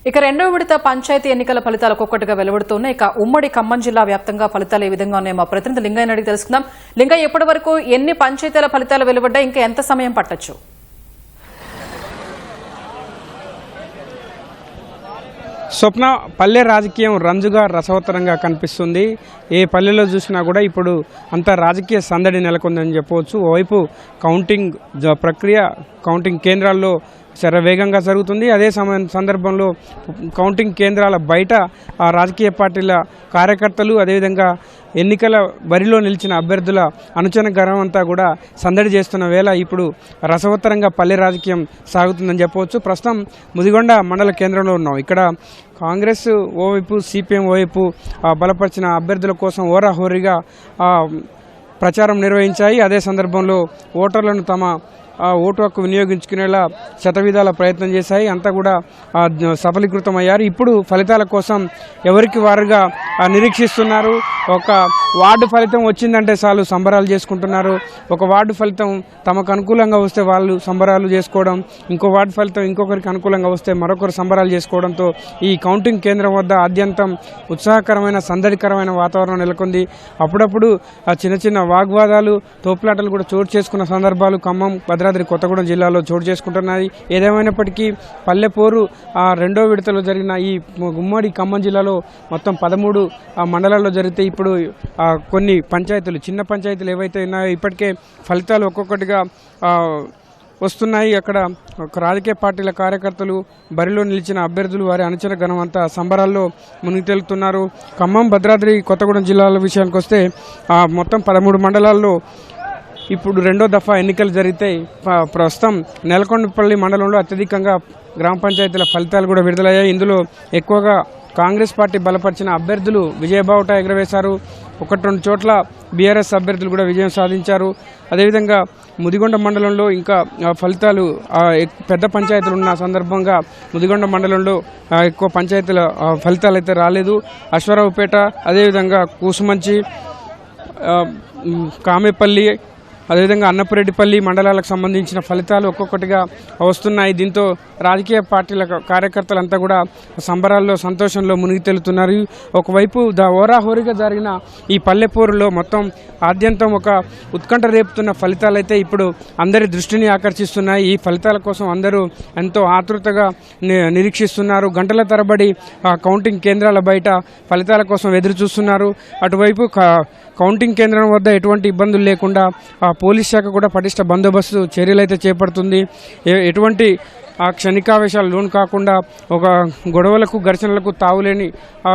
ఇక రెండో విడత పంచాయతీ ఎన్నికల ఫలితాలు ఒక్కొక్కటిగా వెలువడుతున్నాయి. ఇక ఉమ్మడి ఖమ్మం జిల్లా వ్యాప్తంగా ఫలితాలు ఏ విధంగా ఉన్నాయో మా ప్రతినిధి లింగయ్య అడిగి తెలుసుకుందాం. లింగయ్య, ఇప్పటి వరకు ఎన్ని పంచాయతీల ఫలితాలు వెలువడ్డాయి, ఇంకా ఎంత సమయం పట్టొచ్చు? స్వప్న, పల్లె రాజకీయం రంజుగా రసవత్తరంగా కనిపిస్తుంది. ఏ పల్లెలో చూసినా కూడా ఇప్పుడు అంత రాజకీయ సందడి నెలకొందని చెప్పవచ్చు. ఓవైపు కౌంటింగ్ ప్రక్రియ కౌంటింగ్ కేంద్రాల్లో శరవేగంగా జరుగుతుంది. అదే సందర్భంలో కౌంటింగ్ కేంద్రాల బయట ఆ రాజకీయ పార్టీల కార్యకర్తలు, అదేవిధంగా ఎన్నికల బరిలో నిలిచిన అభ్యర్థుల అనుచన గర్వం అంతా కూడా సందడి చేస్తున్న వేళ ఇప్పుడు రసవత్తరంగా పల్లె రాజకీయం సాగుతుందని చెప్పవచ్చు. ప్రస్తుతం ముదిగొండ మండల కేంద్రంలో ఉన్నాం. ఇక్కడ కాంగ్రెస్ ఓవైపు, సిపిఎం ఓవైపు బలపరిచిన అభ్యర్థుల కోసం హోరాహోరీగా ప్రచారం నిర్వహించాయి. అదే సందర్భంలో ఓటర్లను తమ ఓటు హక్కు వినియోగించుకునేలా శతవిధాల ప్రయత్నం చేశాయి. అంతా కూడా సఫలీకృతమయ్యారు. ఇప్పుడు ఫలితాల కోసం ఎవరికి వారుగా నిరీక్షిస్తున్నారు. ఒక వార్డు ఫలితం వచ్చిందంటే చాలు సంబరాలు చేసుకుంటున్నారు. ఒక వార్డు ఫలితం తమకు అనుకూలంగా వస్తే వాళ్ళు సంబరాలు చేసుకోవడం, ఇంకో వార్డు ఫలితం ఇంకొకరికి అనుకూలంగా వస్తే మరొకరు సంబరాలు చేసుకోవడంతో ఈ కౌంటింగ్ కేంద్రం వద్ద ఆద్యంతం ఉత్సాహకరమైన సందడికరమైన వాతావరణం నెలకొంది. అప్పుడప్పుడు చిన్న చిన్న వాగ్వాదాలు, తోపులాటలు కూడా చోటు చేసుకున్న సందర్భాలు ఖమ్మం, భద్రాద్రి కొత్తగూడెం జిల్లాలో చోటు చేసుకుంటున్నాయి. ఏదేమైనప్పటికీ పల్లెపోరు రెండో విడతలో జరిగిన ఈ ఉమ్మడి ఖమ్మం జిల్లాలో మొత్తం 13 మండలాల్లో జరిగితే ఇప్పుడు కొన్ని పంచాయతీలు, చిన్న పంచాయతీలు ఏవైతే ఉన్నాయో ఇప్పటికే ఫలితాలు ఒక్కొక్కటిగా వస్తున్నాయి. అక్కడ రాజకీయ పార్టీల కార్యకర్తలు, బరిలో నిలిచిన అభ్యర్థులు, వారి అనుచర గణం అంతా సంబరాల్లో మునిగి తేలుతున్నారు. ఖమ్మం, భద్రాద్రి కొత్తగూడెం జిల్లాల విషయానికి వస్తే మొత్తం 13 మండలాల్లో ఇప్పుడు రెండో దఫా ఎన్నికలు జరిగితే ప్రస్తుతం నెలకొండపల్లి మండలంలో అత్యధికంగా గ్రామ పంచాయతీల ఫలితాలు కూడా విడుదలయ్యాయి. ఇందులో ఎక్కువగా కాంగ్రెస్ పార్టీ బలపరిచిన అభ్యర్థులు విజయబావుట ఎగరవేశారు. 1-2 చోట్ల బీఆర్ఎస్ అభ్యర్థులు కూడా విజయం సాధించారు. అదేవిధంగా ముదిగొండ మండలంలో ఇంకా ఫలితాలు పెద్ద పంచాయతీలు ఉన్న సందర్భంగా ముదిగొండ మండలంలో ఎక్కువ పంచాయతీల ఫలితాలు అయితే రాలేదు. అశ్వరావుపేట, అదేవిధంగా కూసుమంచి, కామేపల్లి, అదేవిధంగా అన్నపురెడ్డిపల్లి మండలాలకు సంబంధించిన ఫలితాలు ఒక్కొక్కటిగా వస్తున్నాయి. దీంతో రాజకీయ పార్టీల కార్యకర్తలంతా కూడా సంబరాల్లో, సంతోషంలో మునిగి తేలుతున్నారు. ఒకవైపు హోరాహోరీగా జరిగిన ఈ పల్లెపోరులో మొత్తం ఆద్యంతం ఒక ఉత్కంఠ రేపుతున్న ఫలితాలైతే ఇప్పుడు అందరి దృష్టిని ఆకర్షిస్తున్నాయి. ఈ ఫలితాల కోసం అందరూ ఎంతో ఆతృతగా నిరీక్షిస్తున్నారు. గంటల తరబడి కౌంటింగ్ కేంద్రాల బయట ఫలితాల కోసం ఎదురు చూస్తున్నారు. అటువైపు కౌంటింగ్ కేంద్రం వద్ద ఎటువంటి ఇబ్బందులు లేకుండా పోలీస్ శాఖ కూడా పటిష్ట బందోబస్తు చర్యలు అయితే చేపడుతుంది. ఎటువంటి క్షణికావేశాలు లోను కాకుండా ఒక గొడవలకు, ఘర్షణలకు తావులేని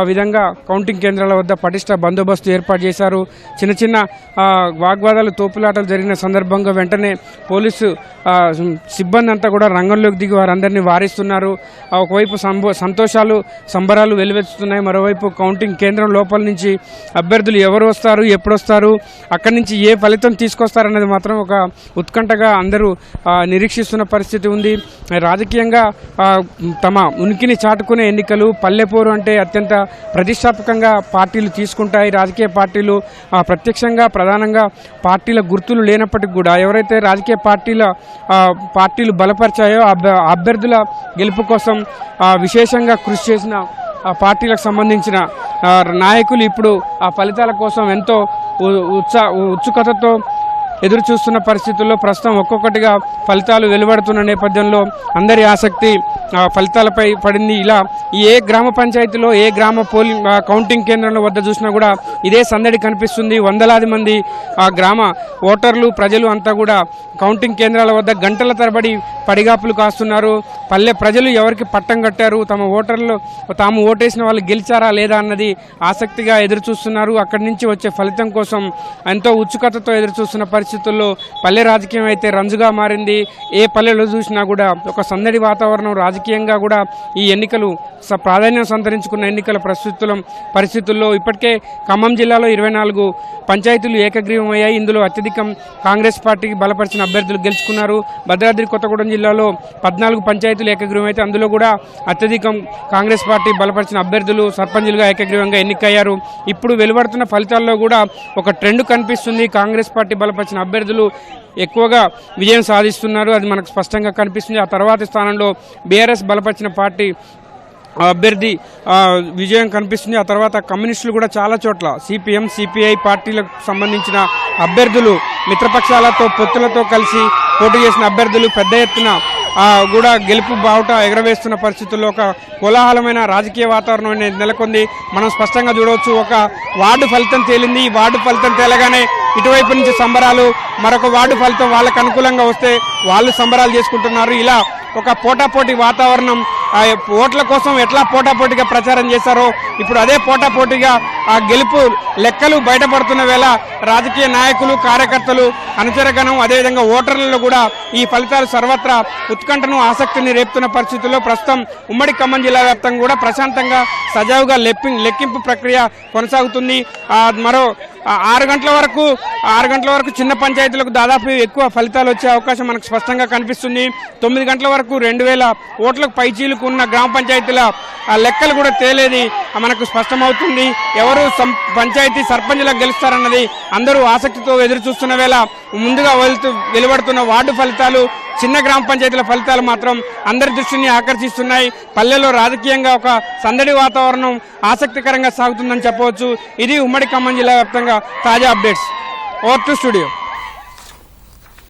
విధంగా కౌంటింగ్ కేంద్రాల వద్ద పటిష్ట బందోబస్తు ఏర్పాటు చేశారు. చిన్న చిన్న వాగ్వాదాలు, తోపులాటలు జరిగిన సందర్భంగా వెంటనే పోలీసు సిబ్బంది అంతా కూడా రంగంలోకి దిగి వారందరినీ వారిస్తున్నారు. ఒకవైపు సంతోషాలు, సంబరాలు వెలువెత్తుతున్నాయి. మరోవైపు కౌంటింగ్ కేంద్రం లోపల నుంచి అభ్యర్థులు ఎవరు వస్తారు, ఎప్పుడు వస్తారు, అక్కడి నుంచి ఏ ఫలితం తీసుకొస్తారనేది మాత్రం ఒక ఉత్కంఠగా అందరూ నిరీక్షిస్తున్న పరిస్థితి ఉంది. రాజకీయంగా తమ ఉనికిని చాటుకునే ఎన్నికలు, పల్లెపోరు అంటే అత్యంత ప్రతిష్టాత్మకంగా పార్టీలు తీసుకుంటాయి. రాజకీయ పార్టీలు ప్రత్యక్షంగా, ప్రధానంగా పార్టీల గుర్తులు లేనప్పటికీ కూడా ఎవరైతే రాజకీయ పార్టీలు బలపరిచాయో అభ్యర్థుల గెలుపు కోసం విశేషంగా కృషి చేసిన పార్టీలకు సంబంధించిన నాయకులు ఇప్పుడు ఆ ఫలితాల కోసం ఎంతో ఉత్సుకతతో ఎదురు చూస్తున్న పరిస్థితుల్లో ప్రస్తుతం ఒక్కొక్కటిగా ఫలితాలు వెలువడుతున్న నేపథ్యంలో అందరి ఆసక్తి ఫలితాలపై పడింది. ఇలా ఏ గ్రామ పంచాయతీలో, ఏ గ్రామ కౌంటింగ్ కేంద్రంలో వద్ద చూసినా కూడా ఇదే సందడి కనిపిస్తుంది. వందలాది మంది గ్రామ ఓటర్లు, ప్రజలు అంతా కూడా కౌంటింగ్ కేంద్రాల వద్ద గంటల తరబడి పడిగాపులు కాస్తున్నారు. పల్లె ప్రజలు ఎవరికి పట్టం కట్టారు, తమ ఓటర్లు తాము ఓటేసిన వాళ్ళు గెలిచారా లేదా అన్నది ఆసక్తిగా ఎదురు చూస్తున్నారు. అక్కడి నుంచి వచ్చే ఫలితం కోసం ఎంతో ఉత్సుకతతో ఎదురు చూస్తున్న పరిస్థితుల్లో పల్లె రాజకీయం అయితే రంజుగా మారింది. ఏ పల్లెలో చూసినా కూడా ఒక సందడి వాతావరణం. రాజకీయంగా కూడా ఈ ఎన్నికలు ప్రాధాన్యం సంతరించుకున్న ఎన్నికల పరిస్థితుల్లో ఇప్పటికే ఖమ్మం జిల్లాలో 24 పంచాయతీలు ఏకగ్రీవమయ్యాయి. ఇందులో అత్యధికం కాంగ్రెస్ పార్టీకి బలపరిచిన అభ్యర్థులు గెలుచుకున్నారు. భద్రాద్రి కొత్తగూడెం జిల్లాలో 14 పంచాయతీలు ఏకగ్రీవమైతే అందులో కూడా అత్యధికం కాంగ్రెస్ పార్టీ బలపరిచిన అభ్యర్థులు సర్పంచులుగా ఏకగ్రీవంగా ఎన్నికయ్యారు. ఇప్పుడు వెలువడుతున్న ఫలితాల్లో కూడా ఒక ట్రెండ్ కనిపిస్తుంది. కాంగ్రెస్ పార్టీ బలపరిచిన అభ్యర్థులు ఎక్కువగా విజయం సాధిస్తున్నారు. అది మనకు స్పష్టంగా కనిపిస్తుంది. ఆ తర్వాతి స్థానంలో బీఆర్ఎస్ బలపరిచిన పార్టీ అభ్యర్థి విజయం కనిపిస్తుంది. ఆ తర్వాత కమ్యూనిస్టులు కూడా చాలా చోట్ల సిపిఎం సిపిఐ పార్టీలకు సంబంధించిన అభ్యర్థులు మిత్రపక్షాలతో పొత్తులతో కలిసి పోటీ చేసిన అభ్యర్థులు పెద్ద ఎత్తున కూడా గెలుపు బావుట ఎగరవేస్తున్న పరిస్థితుల్లో ఒక కోలాహలమైన రాజకీయ వాతావరణం అనేది నెలకొంది. మనం స్పష్టంగా చూడవచ్చు. ఒక వార్డు ఫలితం తేలింది. ఈ వార్డు ఫలితం తేలగానే ఇటువైపు నుంచి సంబరాలు, మరొక వార్డు ఫలితం వాళ్ళకు అనుకూలంగా వస్తే వాళ్ళు సంబరాలు చేసుకుంటున్నారు. ఇలా ఒక పోటాపోటీ వాతావరణం. ఓట్ల కోసం ఎట్లా పోటాపోటీగా ప్రచారం చేశారో ఇప్పుడు అదే పోటాపోటీగా ఆ గెలుపు లెక్కలు బయటపడుతున్న వేళ రాజకీయ నాయకులు, కార్యకర్తలు, అనుచరగణం, అదేవిధంగా ఓటర్లలో కూడా ఈ ఫలితాలు సర్వత్రా ఉత్కంఠను, ఆసక్తిని రేపుతున్న పరిస్థితుల్లో ప్రస్తుతం ఉమ్మడి ఖమ్మం జిల్లా వ్యాప్తంగా కూడా ప్రశాంతంగా సజావుగా లెక్కింపు ప్రక్రియ కొనసాగుతుంది. మరో 6 గంటల వరకు చిన్న పంచాయతీలకు దాదాపు ఎక్కువ ఫలితాలు వచ్చే అవకాశం మనకు స్పష్టంగా కనిపిస్తుంది. 9 గంటల వరకు 2000 ఓట్లకు పైచీలకు ఉన్న గ్రామ పంచాయతీల లెక్కలు కూడా తేలేది మనకు స్పష్టమవుతుంది. ఎవరు పంచాయతీ సర్పంచ్లకు గెలుస్తారన్నది అందరూ ఆసక్తితో ఎదురు చూస్తున్న వేళ ముందుగా వెలువడుతున్న వార్డు ఫలితాలు, చిన్న గ్రామ పంచాయతీల ఫలితాలు మాత్రం అందరి దృష్టిని ఆకర్షిస్తున్నాయి. పల్లెల్లో రాజకీయంగా ఒక సందడి వాతావరణం ఆసక్తికరంగా సాగుతుందని చెప్పవచ్చు. ఇది ఉమ్మడి ఖమ్మం జిల్లా వ్యాప్తంగా తాజా అప్డేట్స్. Over to studio.